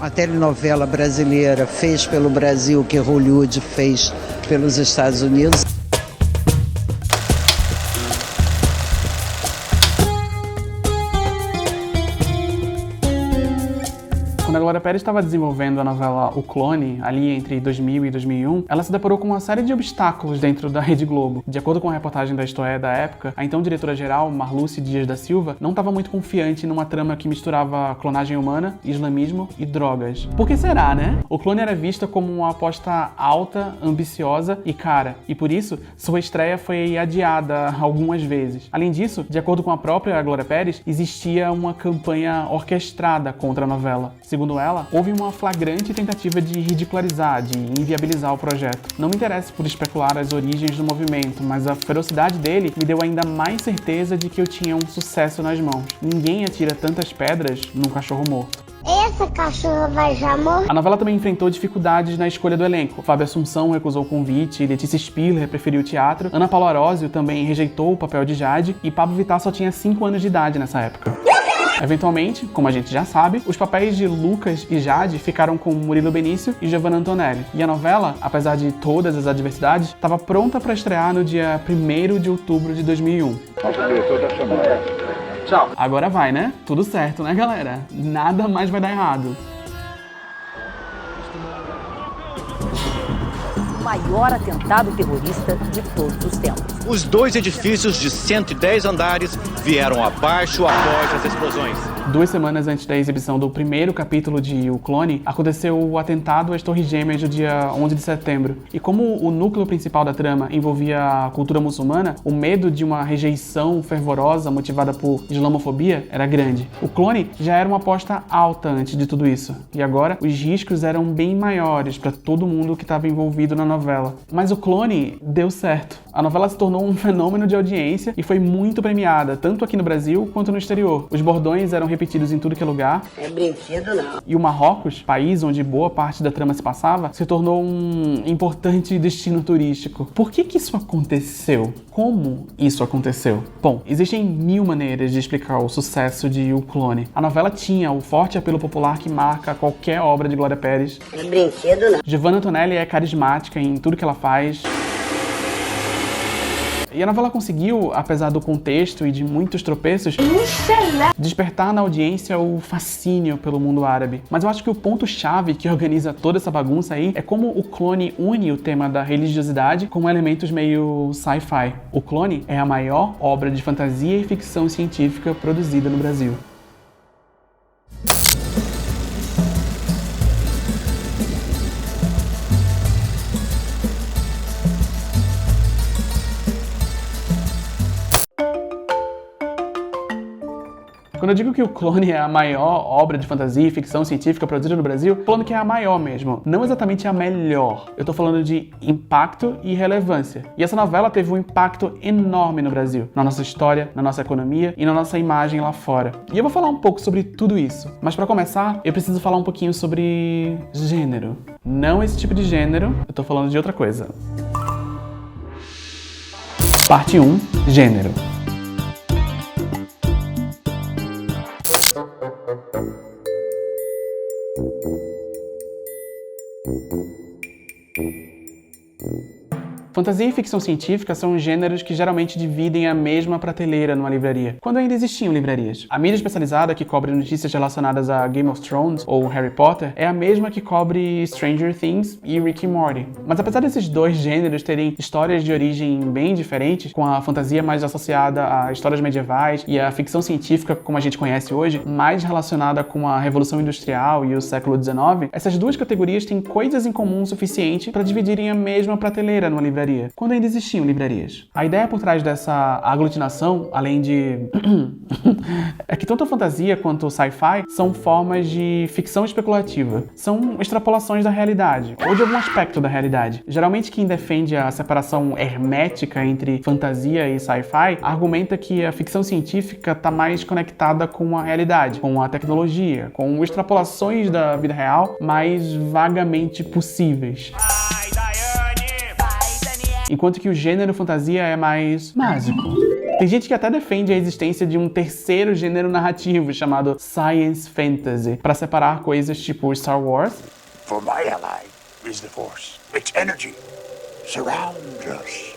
a telenovela brasileira fez pelo Brasil o que Hollywood fez pelos Estados Unidos. Quando a Glória Pérez estava desenvolvendo a novela O Clone, ali entre 2000 e 2001, ela se deparou com uma série de obstáculos dentro da Rede Globo. De acordo com a reportagem da Isto É da época, a então diretora-geral, Marluce Dias da Silva, não estava muito confiante numa trama que misturava clonagem humana, islamismo e drogas. Por que será, né? O Clone era vista como uma aposta alta, ambiciosa e cara, e por isso, sua estreia foi adiada algumas vezes. Além disso, de acordo com a própria Glória Pérez, existia uma campanha orquestrada contra a novela. Segundo ela, houve uma flagrante tentativa de ridicularizar, de inviabilizar o projeto. Não me interessa por especular as origens do movimento, mas a ferocidade dele me deu ainda mais certeza de que eu tinha um sucesso nas mãos. Ninguém atira tantas pedras num cachorro morto. Essa cachorra vai já morrer. A novela também enfrentou dificuldades na escolha do elenco. Fábio Assunção recusou o convite, Letícia Spiller preferiu o teatro, Ana Paula Arósio também rejeitou o papel de Jade e Pablo Vittar só tinha 5 anos de idade nessa época. Eventualmente, como a gente já sabe, os papéis de Lucas e Jade ficaram com Murilo Benício e Giovanna Antonelli. E a novela, apesar de todas as adversidades, estava pronta para estrear no dia 1º de outubro de 2001. Tchau. Agora vai, né? Tudo certo, né, galera? Nada mais vai dar errado. O maior atentado terrorista de todos os tempos. Os 2 edifícios de 110 andares vieram abaixo após as explosões. 2 semanas antes da exibição do primeiro capítulo de O Clone, aconteceu o atentado às Torres Gêmeas do dia 11 de setembro. E como o núcleo principal da trama envolvia a cultura muçulmana, o medo de uma rejeição fervorosa motivada por islamofobia era grande. O Clone já era uma aposta alta antes de tudo isso. E agora, os riscos eram bem maiores para todo mundo que estava envolvido na novela. Mas O Clone deu certo. A novela se tornou um fenômeno de audiência e foi muito premiada, tanto aqui no Brasil quanto no exterior. Os bordões eram repetidos em tudo que é lugar. É brinquedo, não. E o Marrocos, país onde boa parte da trama se passava, se tornou um importante destino turístico. Por que isso aconteceu? Como isso aconteceu? Bom, existem 1000 maneiras de explicar o sucesso de O Clone. A novela tinha o forte apelo popular que marca qualquer obra de Glória Pérez. É brinquedo, não. Giovanna Antonelli é carismática em tudo que ela faz. E a novela conseguiu, apesar do contexto e de muitos tropeços, despertar na audiência o fascínio pelo mundo árabe. Mas eu acho que o ponto-chave que organiza toda essa bagunça aí é como o Clone une o tema da religiosidade com elementos meio sci-fi. O Clone é a maior obra de fantasia e ficção científica produzida no Brasil. Quando eu digo que O Clone é a maior obra de fantasia e ficção científica produzida no Brasil, tô falando que é a maior mesmo, não exatamente a melhor. Eu tô falando de impacto e relevância. E essa novela teve um impacto enorme no Brasil, na nossa história, na nossa economia e na nossa imagem lá fora. E eu vou falar um pouco sobre tudo isso. Mas pra começar, eu preciso falar um pouquinho sobre gênero. Não esse tipo de gênero, eu tô falando de outra coisa. Parte 1, gênero. Fantasia e ficção científica são gêneros que geralmente dividem a mesma prateleira numa livraria, quando ainda existiam livrarias. A mídia especializada que cobre notícias relacionadas a Game of Thrones ou Harry Potter é a mesma que cobre Stranger Things e Rick and Morty. Mas apesar desses 2 gêneros terem histórias de origem bem diferentes, com a fantasia mais associada a histórias medievais e a ficção científica, como a gente conhece hoje, mais relacionada com a Revolução Industrial e o século XIX, essas 2 categorias têm coisas em comum o suficiente para dividirem a mesma prateleira numa livraria, quando ainda existiam livrarias. A ideia por trás dessa aglutinação, além de... é que tanto a fantasia quanto o sci-fi são formas de ficção especulativa. São extrapolações da realidade, ou de algum aspecto da realidade. Geralmente quem defende a separação hermética entre fantasia e sci-fi argumenta que a ficção científica está mais conectada com a realidade, com a tecnologia, com extrapolações da vida real mais vagamente possíveis. Enquanto que o gênero fantasia é mais mágico. Tem gente que até defende a existência de um terceiro gênero narrativo chamado Science Fantasy, para separar coisas tipo Star Wars. For my ally is the Force. Its energy surrounds us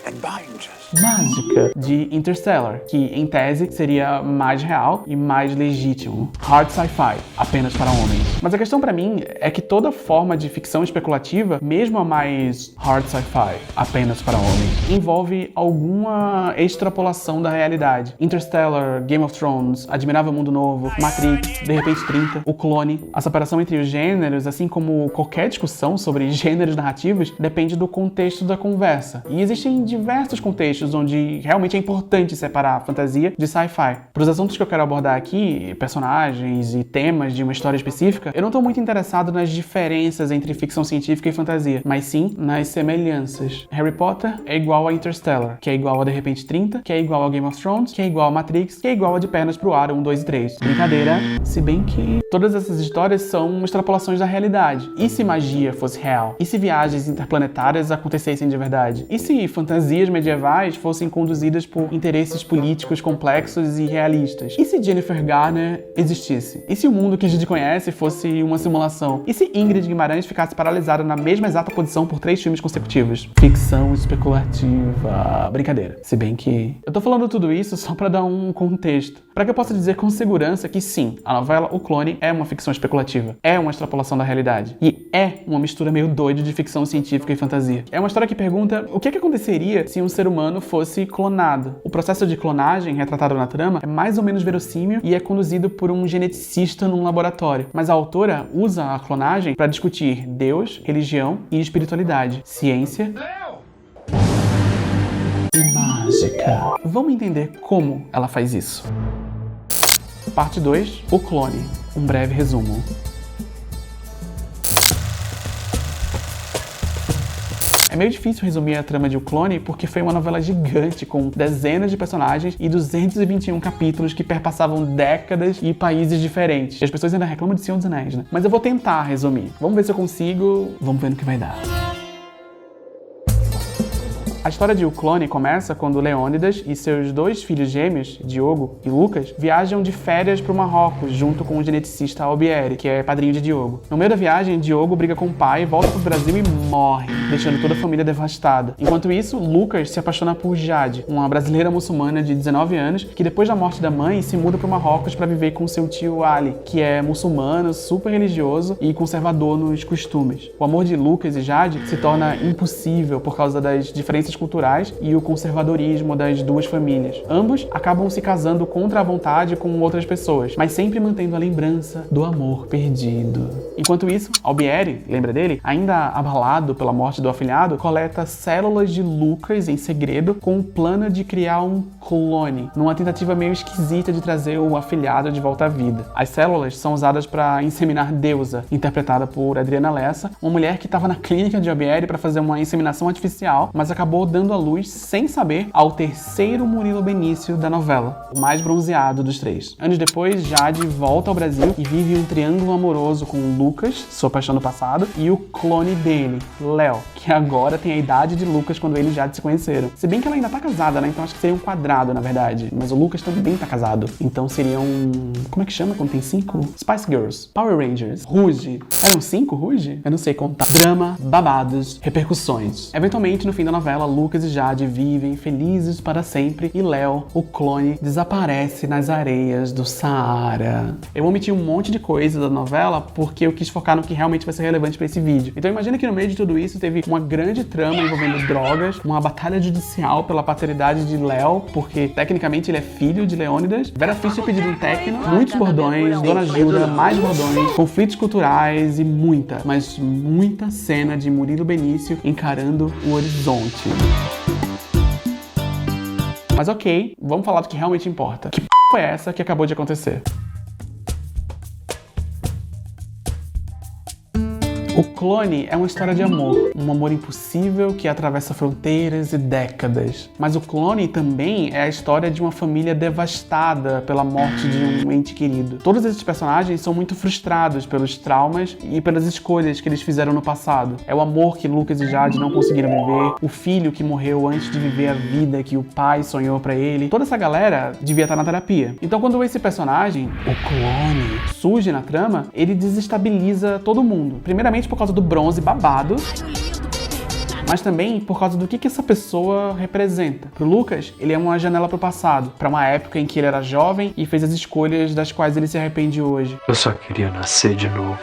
and binds us. Mágica de Interstellar, que em tese seria mais real e mais legítimo. Hard sci-fi, apenas para homens. Mas a questão pra mim é que toda forma de ficção especulativa, mesmo a mais hard sci-fi, apenas para homens, envolve alguma extrapolação da realidade. Interstellar, Game of Thrones, Admirável Mundo Novo, Matrix, De Repente 30, O Clone. A separação entre os gêneros, assim como qualquer discussão sobre gêneros narrativos, depende do contexto da conversa. E existem diversos contextos onde realmente é importante separar fantasia de sci-fi. Para os assuntos que eu quero abordar aqui, personagens e temas de uma história específica, eu não estou muito interessado nas diferenças entre ficção científica e fantasia, mas sim nas semelhanças. Harry Potter é igual a Interstellar, que é igual a De Repente 30, que é igual a Game of Thrones, que é igual a Matrix, que é igual a De Pernas pro Ar 1, 2 e 3. Brincadeira, se bem que todas essas histórias são extrapolações da realidade. E se magia fosse real? E se viagens interplanetárias acontecessem de verdade? E se fantasias medievais fossem conduzidas por interesses políticos complexos e realistas? E se Jennifer Garner existisse? E se o mundo que a gente conhece fosse uma simulação? E se Ingrid Guimarães ficasse paralisada na mesma exata posição por 3 filmes consecutivos? Ficção especulativa. Brincadeira. Se bem que eu tô falando tudo isso só pra dar um contexto, pra que eu possa dizer com segurança que sim, a novela O Clone é uma ficção especulativa, é uma extrapolação da realidade e é uma mistura meio doida de ficção científica e fantasia. É uma história que pergunta o que aconteceria se um ser humano fosse clonado. O processo de clonagem, retratado na trama, é mais ou menos verossímil e é conduzido por um geneticista num laboratório. Mas a autora usa a clonagem para discutir Deus, religião e espiritualidade, ciência e mágica. Vamos entender como ela faz isso. Parte 2, O Clone. Um breve resumo. É meio difícil resumir a trama de O Clone porque foi uma novela gigante com dezenas de personagens e 221 capítulos que perpassavam décadas e países diferentes. E as pessoas ainda reclamam de Senhor dos Anéis, né? Mas eu vou tentar resumir. Vamos ver se eu consigo. Vamos ver no que vai dar. A história de O Clone começa quando Leônidas e seus 2 filhos gêmeos, Diogo e Lucas, viajam de férias para o Marrocos junto com o geneticista Albieri, que é padrinho de Diogo. No meio da viagem, Diogo briga com o pai, volta para o Brasil e morre, deixando toda a família devastada. Enquanto isso, Lucas se apaixona por Jade, uma brasileira muçulmana de 19 anos, que depois da morte da mãe se muda para o Marrocos para viver com seu tio Ali, que é muçulmano, super religioso e conservador nos costumes. O amor de Lucas e Jade se torna impossível por causa das diferenças culturais e o conservadorismo das 2 famílias. Ambos acabam se casando contra a vontade com outras pessoas, mas sempre mantendo a lembrança do amor perdido. Enquanto isso, Albieri, lembra dele? Ainda abalado pela morte do afilhado, coleta células de Lucas em segredo com o plano de criar um clone, numa tentativa meio esquisita de trazer o afilhado de volta à vida. As células são usadas para inseminar Deusa, interpretada por Adriana Lessa, uma mulher que estava na clínica de Albieri para fazer uma inseminação artificial, mas acabou dando à luz, sem saber, ao terceiro Murilo Benício da novela, o mais bronzeado dos 3. Anos depois, Jade volta ao Brasil e vive um triângulo amoroso com Lucas, sua paixão do passado, e o clone dele, Léo, que agora tem a idade de Lucas quando ele e Jade se conheceram. Se bem que ela ainda tá casada, né? Então acho que seria um quadrado, na verdade. Mas o Lucas também tá casado. Então seriam... Como é que chama quando tem 5? Spice Girls, Power Rangers, Rouge. Eram 5 Rouge? Eu não sei contar. Drama, babados, repercussões. Eventualmente, no fim da novela, Lucas e Jade vivem felizes para sempre e Léo, o clone, desaparece nas areias do Saara. Eu omiti um monte de coisa da novela porque eu quis focar no que realmente vai ser relevante para esse vídeo. Então imagina que no meio de tudo isso teve uma grande trama envolvendo drogas, uma batalha judicial pela paternidade de Léo, porque tecnicamente ele é filho de Leônidas, Vera Fischer pedindo um técnico, muitos bordões, Dona Gilda, mais bordões, conflitos culturais e muita, mas muita cena de Murilo Benício encarando o horizonte. Mas ok, vamos falar do que realmente importa. Que foi essa que acabou de acontecer? O Clone é uma história de amor, um amor impossível que atravessa fronteiras e décadas. Mas o Clone também é a história de uma família devastada pela morte de um ente querido. Todos esses personagens são muito frustrados pelos traumas e pelas escolhas que eles fizeram no passado. É o amor que Lucas e Jade não conseguiram viver, o filho que morreu antes de viver a vida que o pai sonhou pra ele. Toda essa galera devia estar na terapia. Então quando esse personagem, o Clone, surge na trama, ele desestabiliza todo mundo. Primeiramente por causa do bronze babado, mas também por causa do que essa pessoa representa. Pro Lucas, ele é uma janela pro passado, pra uma época em que ele era jovem e fez as escolhas das quais ele se arrepende hoje. Eu só queria nascer de novo.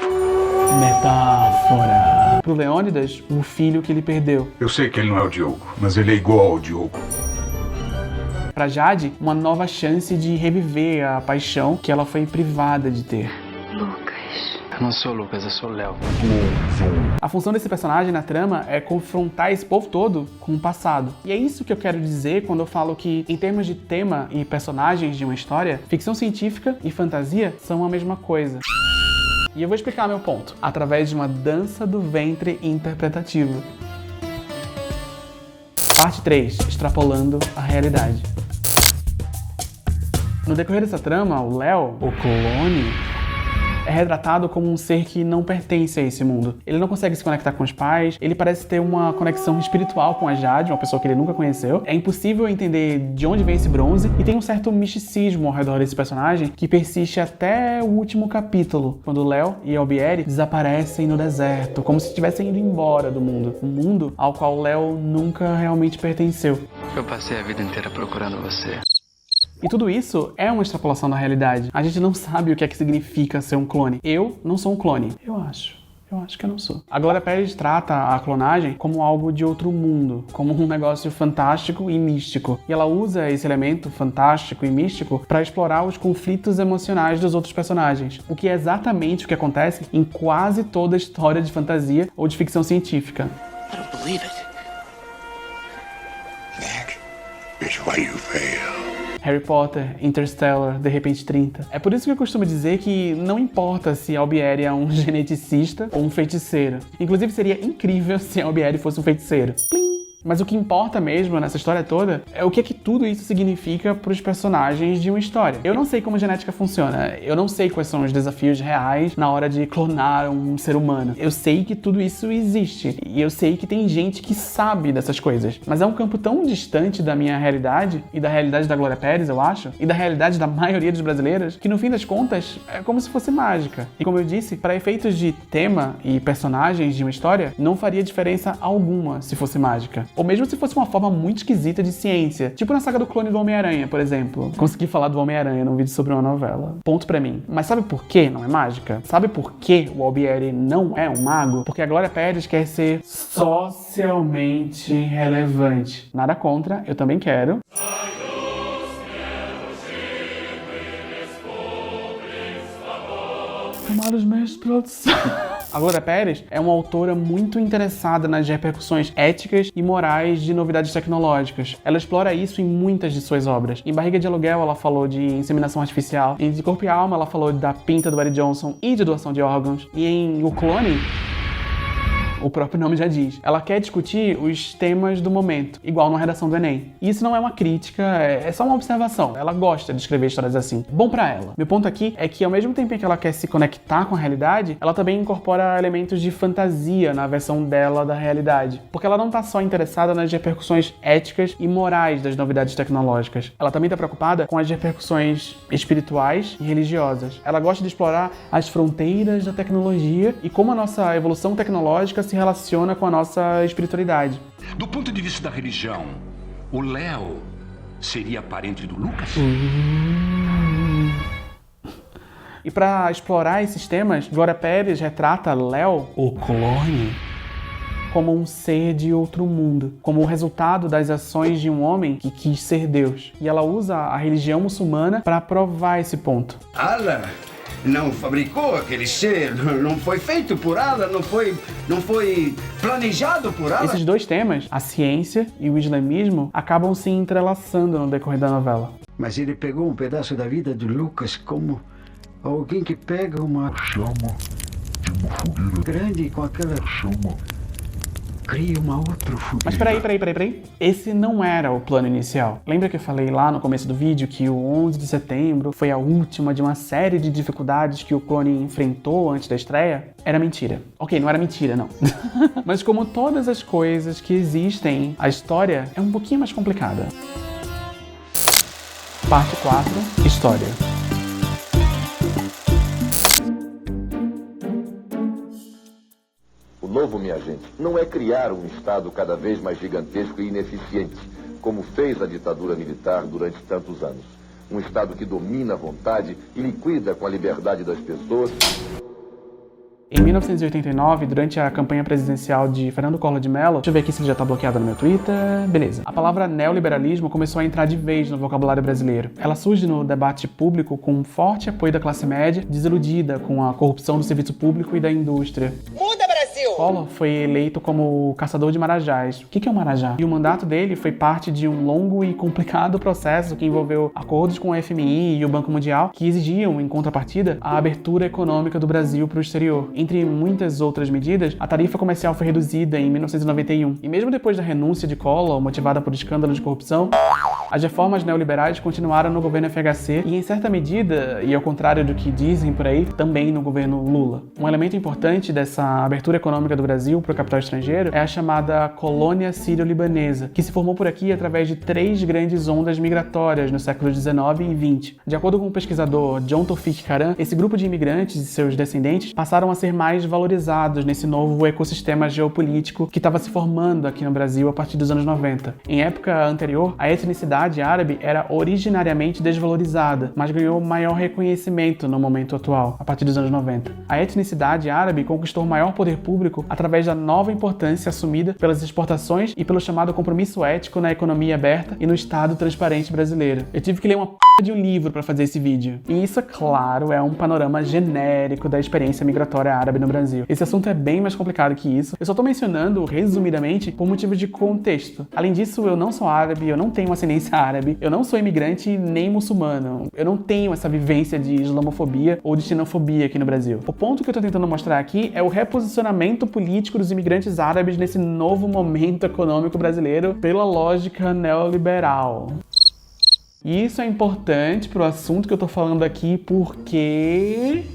Metáfora. Pro Leônidas, o filho que ele perdeu. Eu sei que ele não é o Diogo, mas ele é igual ao Diogo. Pra Jade, uma nova chance de reviver a paixão que ela foi privada de ter. Eu não sou o Lucas, eu sou o Léo. A função desse personagem na trama é confrontar esse povo todo com o passado. E é isso que eu quero dizer quando eu falo que, em termos de tema e personagens de uma história, ficção científica e fantasia são a mesma coisa. E eu vou explicar meu ponto, através de uma dança do ventre interpretativa. Parte 3. Extrapolando a realidade. No decorrer dessa trama, o Léo, o Clone, é retratado como um ser que não pertence a esse mundo. Ele não consegue se conectar com os pais, ele parece ter uma conexão espiritual com a Jade, uma pessoa que ele nunca conheceu. É impossível entender de onde vem esse bronze e tem um certo misticismo ao redor desse personagem que persiste até o último capítulo, quando Léo e Albieri desaparecem no deserto, como se estivessem indo embora do mundo. Um mundo ao qual Léo nunca realmente pertenceu. Eu passei a vida inteira procurando você. E tudo isso é uma extrapolação da realidade. A gente não sabe o que é que significa ser um clone. Eu não sou um clone. Eu acho que eu não sou. A Glória Pérez trata a clonagem como algo de outro mundo, como um negócio fantástico e místico. E ela usa esse elemento fantástico e místico para explorar os conflitos emocionais dos outros personagens, o que é exatamente o que acontece em quase toda a história de fantasia ou de ficção científica. I don't believe it. That is why you fail. Harry Potter, Interstellar, De Repente 30. É por isso que eu costumo dizer que não importa se Albieri é um geneticista ou um feiticeiro. Inclusive seria incrível se Albieri fosse um feiticeiro. Plim! Mas o que importa mesmo nessa história toda é o que tudo isso significa para os personagens de uma história. Eu não sei como a genética funciona, eu não sei quais são os desafios reais na hora de clonar um ser humano. Eu sei que tudo isso existe e eu sei que tem gente que sabe dessas coisas, mas é um campo tão distante da minha realidade e da realidade da Glória Pérez, eu acho, e da realidade da maioria dos brasileiros, que no fim das contas é como se fosse mágica. E como eu disse, para efeitos de tema e personagens de uma história, não faria diferença alguma se fosse mágica. Ou mesmo se fosse uma forma muito esquisita de ciência. Tipo na saga do clone do Homem-Aranha, por exemplo. Consegui falar do Homem-Aranha num vídeo sobre uma novela. Ponto pra mim. Mas sabe por que não é mágica? Sabe por que o Albieri não é um mago? Porque a Glória Pérez quer ser socialmente relevante. Nada contra, eu também quero. Tomar os meus produtos. A Glória Pérez é uma autora muito interessada nas repercussões éticas e morais de novidades tecnológicas. Ela explora isso em muitas de suas obras. Em Barriga de Aluguel, ela falou de inseminação artificial. Em De Corpo e Alma, ela falou da pinta do Barry Johnson e de doação de órgãos. E em O Clone, o próprio nome já diz. Ela quer discutir os temas do momento, igual na redação do Enem. E isso não é uma crítica, é só uma observação. Ela gosta de escrever histórias assim. Bom pra ela. Meu ponto aqui é que ao mesmo tempo em que ela quer se conectar com a realidade, ela também incorpora elementos de fantasia na versão dela da realidade. Porque ela não tá só interessada nas repercussões éticas e morais das novidades tecnológicas. Ela também tá preocupada com as repercussões espirituais e religiosas. Ela gosta de explorar as fronteiras da tecnologia e como a nossa evolução tecnológica se relaciona com a nossa espiritualidade. Do ponto de vista da religião, o Léo seria parente do Lucas? E para explorar esses temas, Glória Pérez retrata Léo, o clone, como um ser de outro mundo, como o resultado das ações de um homem que quis ser Deus. E ela usa a religião muçulmana para provar esse ponto. Allah não fabricou aquele ser, não foi feito por Allah, não foi planejado por Allah. Esses dois temas, a ciência e o islamismo, acabam se entrelaçando no decorrer da novela. Mas ele pegou um pedaço da vida de Lucas como alguém que pega uma chama grande com aquela chama. Cria uma outra fogueira. Mas peraí. Esse não era o plano inicial. Lembra que eu falei lá no começo do vídeo que o 11 de setembro foi a última de uma série de dificuldades que o clone enfrentou antes da estreia? Era mentira. Ok, não era mentira, não. Mas como todas as coisas que existem, a história é um pouquinho mais complicada. Parte 4. História. O novo, minha gente, não é criar um Estado cada vez mais gigantesco e ineficiente, como fez a ditadura militar durante tantos anos. Um Estado que domina a vontade e liquida com a liberdade das pessoas. Em 1989, durante a campanha presidencial de Fernando Collor de Mello, deixa eu ver aqui se ele já tá bloqueado no meu Twitter, beleza. A palavra neoliberalismo começou a entrar de vez no vocabulário brasileiro. Ela surge no debate público com um forte apoio da classe média, desiludida com a corrupção do serviço público e da indústria. Muda, Brasil! Collor foi eleito como o caçador de marajás. O que é um marajá? E o mandato dele foi parte de um longo e complicado processo que envolveu acordos com o FMI e o Banco Mundial, que exigiam, em contrapartida, a abertura econômica do Brasil para o exterior. Entre muitas outras medidas, a tarifa comercial foi reduzida em 1991. E mesmo depois da renúncia de Collor, motivada por escândalos de corrupção, as reformas neoliberais continuaram no governo FHC e, em certa medida, e ao contrário do que dizem por aí, também no governo Lula. Um elemento importante dessa abertura econômica do Brasil para o capital estrangeiro é a chamada colônia sírio-libanesa, que se formou por aqui através de 3 grandes ondas migratórias no século XIX e XX. De acordo com o pesquisador John Tawfik Karam, esse grupo de imigrantes e seus descendentes passaram a ser mais valorizados nesse novo ecossistema geopolítico que estava se formando aqui no Brasil a partir dos anos 90. Em época anterior, a etnicidade árabe era originariamente desvalorizada, mas ganhou maior reconhecimento no momento atual, a partir dos anos 90. A etnicidade árabe conquistou maior poder público através da nova importância assumida pelas exportações e pelo chamado compromisso ético na economia aberta e no Estado transparente brasileiro. Eu tive que ler uma de um livro para fazer esse vídeo. E isso, é claro, é um panorama genérico da experiência migratória árabe no Brasil. Esse assunto é bem mais complicado que isso. Eu só tô mencionando, resumidamente, por motivos de contexto. Além disso, eu não sou árabe, eu não tenho ascendência árabe, eu não sou imigrante nem muçulmano. Eu não tenho essa vivência de islamofobia ou de xenofobia aqui no Brasil. O ponto que eu tô tentando mostrar aqui é o reposicionamento político dos imigrantes árabes nesse novo momento econômico brasileiro pela lógica neoliberal. E isso é importante pro assunto que eu tô falando aqui porque...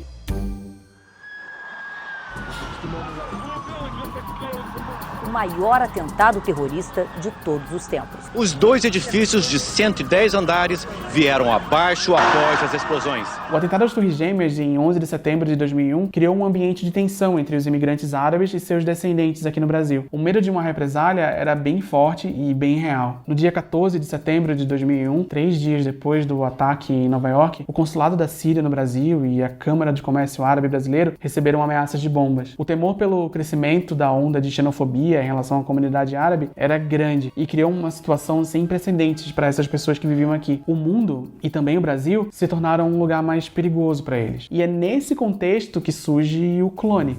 O maior atentado terrorista de todos os tempos. Os 2 edifícios de 110 andares vieram abaixo após as explosões. O atentado às Torres Gêmeas, em 11 de setembro de 2001, criou um ambiente de tensão entre os imigrantes árabes e seus descendentes aqui no Brasil. O medo de uma represália era bem forte e bem real. No dia 14 de setembro de 2001, 3 dias depois do ataque em Nova York, o consulado da Síria no Brasil e a Câmara de Comércio Árabe Brasileiro receberam ameaças de bombas. O temor pelo crescimento da onda de xenofobia em relação à comunidade árabe era grande e criou uma situação sem precedentes para essas pessoas que viviam aqui. O mundo, e também o Brasil, se tornaram um lugar mais perigoso para eles. E é nesse contexto que surge o clone.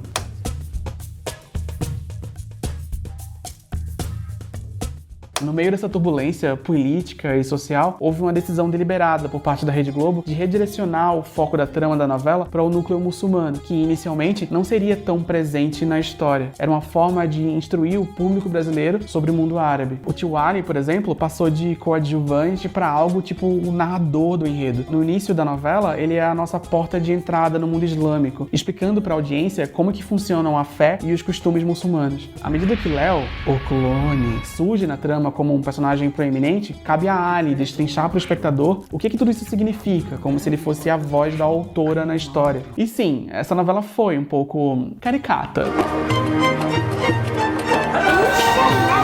No meio dessa turbulência política e social, houve uma decisão deliberada por parte da Rede Globo de redirecionar o foco da trama da novela para o núcleo muçulmano, que inicialmente não seria tão presente na história. Era uma forma de instruir o público brasileiro sobre o mundo árabe. O Tio Ali, por exemplo, passou de coadjuvante para algo tipo o narrador do enredo. No início da novela, ele é a nossa porta de entrada no mundo islâmico, explicando para a audiência como que funcionam a fé e os costumes muçulmanos. À medida que Léo, o clone, surge na trama como um personagem proeminente, cabe a Ali destrinchar para o espectador o que tudo isso significa, como se ele fosse a voz da autora na história. E sim, essa novela foi um pouco caricata.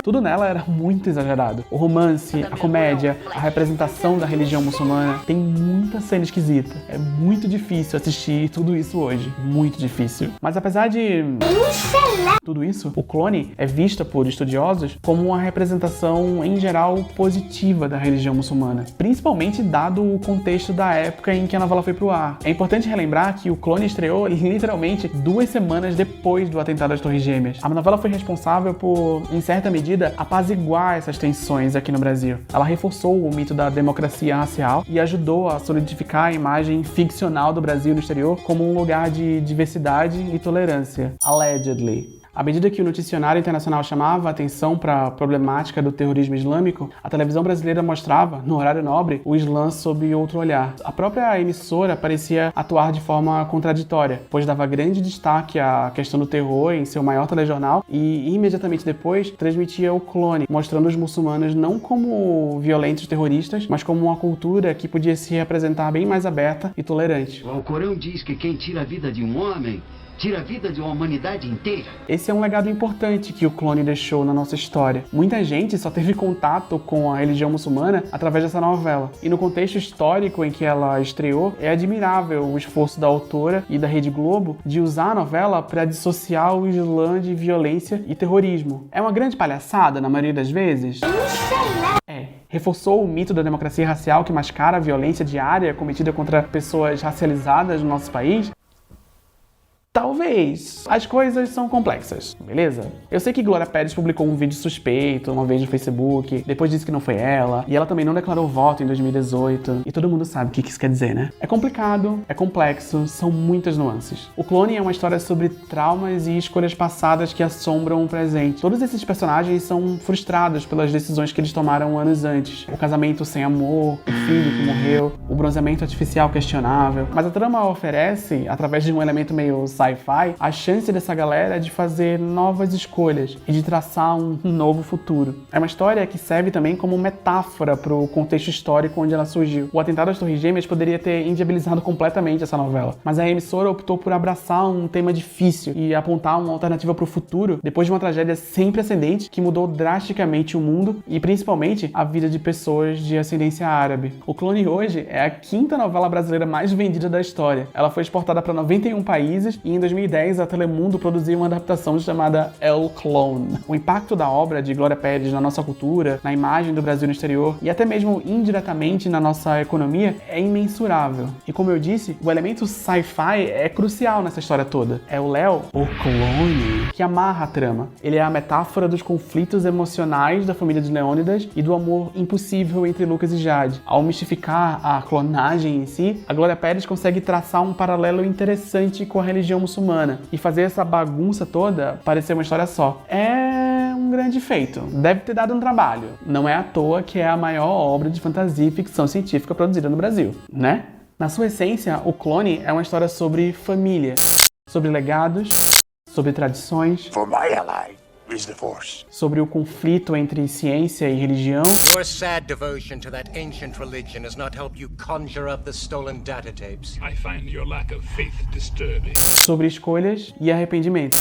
Tudo nela era muito exagerado. O romance, a comédia, a representação da religião muçulmana, tem muita cena esquisita. É muito difícil assistir tudo isso hoje. Muito difícil. Mas apesar de tudo isso, o clone é vista por estudiosos como uma representação, em geral, positiva da religião muçulmana. Principalmente dado o contexto da época em que a novela foi pro ar. É importante relembrar que o clone estreou literalmente 2 semanas depois do atentado às Torres Gêmeas. A novela foi responsável por, em certa medida, apaziguar essas tensões aqui no Brasil. Ela reforçou o mito da democracia racial e ajudou a solidificar a imagem ficcional do Brasil no exterior como um lugar de diversidade e tolerância. Allegedly. À medida que o noticiário internacional chamava a atenção para a problemática do terrorismo islâmico, a televisão brasileira mostrava, no horário nobre, o Islã sob outro olhar. A própria emissora parecia atuar de forma contraditória, pois dava grande destaque à questão do terror em seu maior telejornal e, imediatamente depois, transmitia o Clone, mostrando os muçulmanos não como violentos terroristas, mas como uma cultura que podia se representar bem mais aberta e tolerante. O Corão diz que quem tira a vida de um homem tira a vida de uma humanidade inteira. Esse é um legado importante que o Clone deixou na nossa história. Muita gente só teve contato com a religião muçulmana através dessa novela. E no contexto histórico em que ela estreou, é admirável o esforço da autora e da Rede Globo de usar a novela para dissociar o Islã de violência e terrorismo. É uma grande palhaçada na maioria das vezes? Não sei, né? Reforçou o mito da democracia racial que mascara a violência diária cometida contra pessoas racializadas no nosso país? Talvez. As coisas são complexas, beleza? Eu sei que Glória Pérez publicou um vídeo suspeito uma vez no Facebook, depois disse que não foi ela, e ela também não declarou voto em 2018, e todo mundo sabe o que isso quer dizer, né? É complicado, é complexo, são muitas nuances. O Clone é uma história sobre traumas e escolhas passadas que assombram o presente. Todos esses personagens são frustrados pelas decisões que eles tomaram anos antes. O casamento sem amor, o filho que morreu, o bronzeamento artificial questionável. Mas a trama oferece, através de um elemento meio sci-fi, a chance dessa galera de fazer novas escolhas e de traçar um novo futuro. É uma história que serve também como metáfora para o contexto histórico onde ela surgiu. O atentado às Torres Gêmeas poderia ter inviabilizado completamente essa novela, mas a emissora optou por abraçar um tema difícil e apontar uma alternativa para o futuro depois de uma tragédia sem precedentes que mudou drasticamente o mundo e principalmente a vida de pessoas de ascendência árabe. O Clone hoje é a 5ª novela brasileira mais vendida da história. Ela foi exportada para 91 países e em 2010 a Telemundo produziu uma adaptação chamada El Clone. O impacto da obra de Glória Pérez na nossa cultura, na imagem do Brasil no exterior e até mesmo indiretamente na nossa economia é imensurável. E como eu disse, o elemento sci-fi é crucial nessa história toda. É o Léo, o Clone, que amarra a trama. Ele é a metáfora dos conflitos emocionais da família de Leônidas e do amor impossível entre Lucas e Jade. Ao mistificar a clonagem em si, a Glória Pérez consegue traçar um paralelo interessante com a religião muçulmana e fazer essa bagunça toda parecer uma história só. É um grande feito. Deve ter dado um trabalho. Não é à toa que é a maior obra de fantasia e ficção científica produzida no Brasil, né? Na sua essência, o Clone é uma história sobre família, sobre legados, sobre tradições, For my ally is the Force. sobre o conflito entre ciência e religião, Your sad devotion to that ancient religion has not helped you conjure up the stolen data tapes. I find your lack of faith disturbing. sobre escolhas e arrependimento.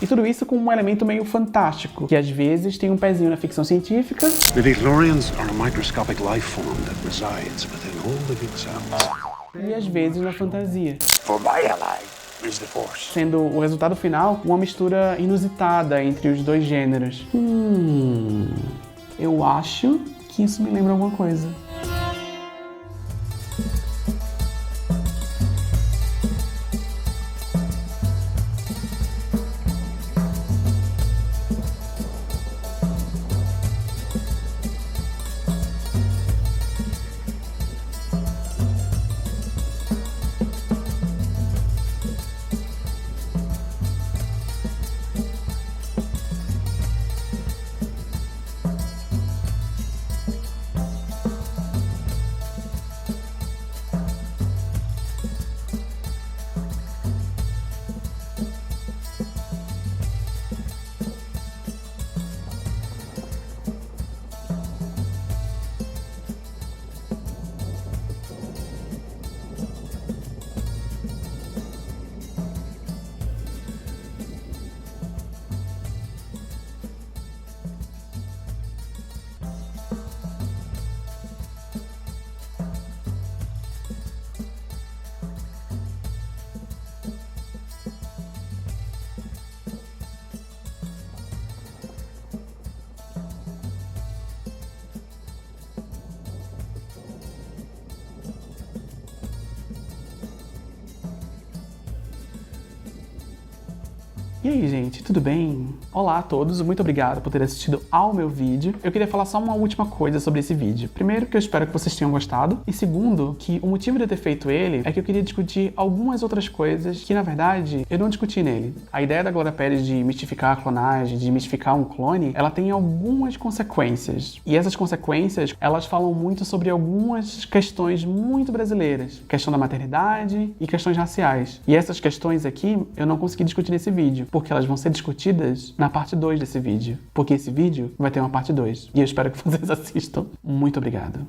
E tudo isso com um elemento meio fantástico, que às vezes tem um pezinho na ficção científica. Midichlorians are a microscopic life form that resides within all living cells. E às vezes na fantasia, For my ally is the Force. sendo o resultado final uma mistura inusitada entre os dois gêneros. Eu acho que isso me lembra alguma coisa. E aí, gente, tudo bem? Olá a todos, muito obrigado por ter assistido ao meu vídeo. Eu queria falar só uma última coisa sobre esse vídeo. Primeiro, que eu espero que vocês tenham gostado. E segundo, que o motivo de eu ter feito ele é que eu queria discutir algumas outras coisas que, na verdade, eu não discuti nele. A ideia da Glória Pérez de mistificar a clonagem, de mistificar um clone, ela tem algumas consequências. E essas consequências, elas falam muito sobre algumas questões muito brasileiras. Questão da maternidade e questões raciais. E essas questões aqui, eu não consegui discutir nesse vídeo, porque elas vão ser discutidas na parte 2 desse vídeo. Porque esse vídeo vai ter uma parte 2. E eu espero que vocês assistam. Muito obrigado.